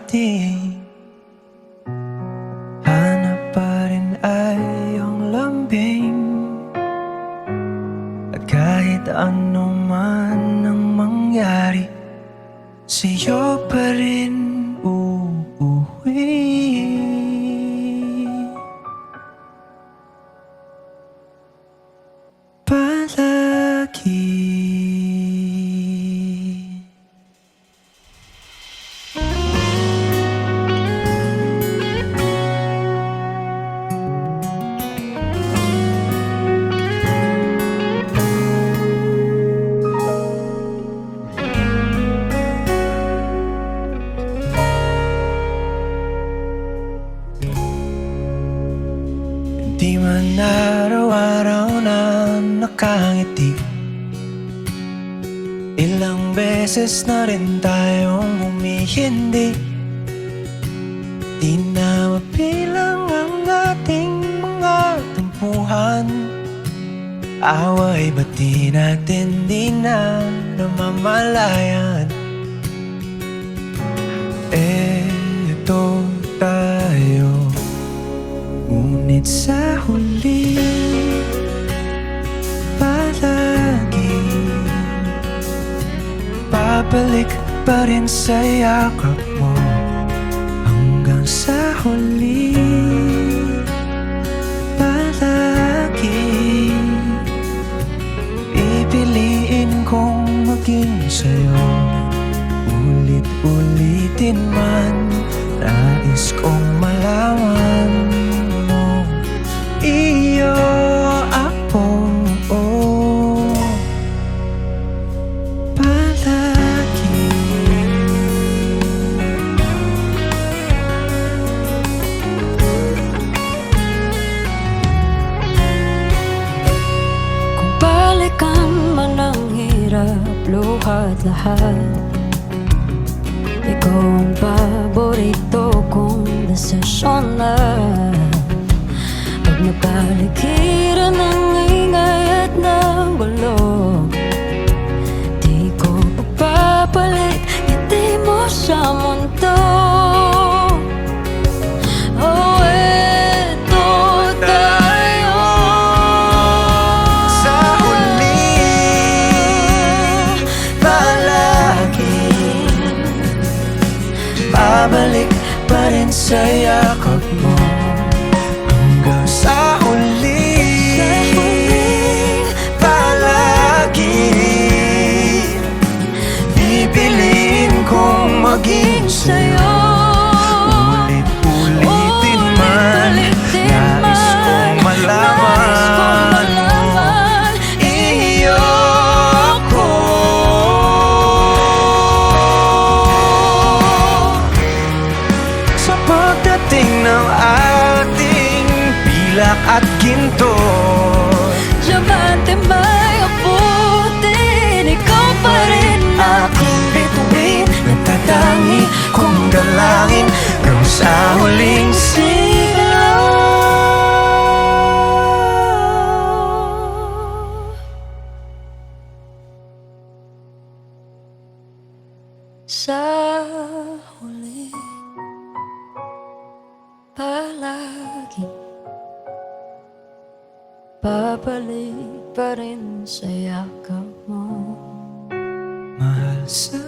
ating hanap pa rin ay iyong lambing. At kahit ano man ang mangyari, sa'yo pa rin uuwi. Palagi. Di man araw-araw na nakangiti, ilang beses na rin tayong humihindi. Di na mabilang ang ating mga tampuhan. Away ba't di natin di na namamalayan? Eto tayo, ngunit sa huli palagi babalik pa rin sa yakap mo. Hanggang sa huli palagi pipiliin kong maging sa'yo. Ulit-ulitin man, nais kong malaman mo, iyo ako, palagi. Kung balikan man ang hirap, luha at lahat, ikaw ang paborito kong desisyon na. Pag napaligiran ng ingay at ng gulo, di ko papapalit ngiti mo sa mundo. Oh, eto tayo Sa huli palagi babalik pa rin sa yakap mo. Hanggang sa huli palagi pipiliin kong maging sa'yo. Ulit-ulitin man, nais kong malaman mo, iyo ako. Sa pagdating ng ating pilak at ginto, Diamante may abutin, ikaw pa rin aking bituin, nagtatangi kong dalangin hanggang sa huling sigaw. sa huli palagi babalik pa rin sa yakap mo. Mahal sa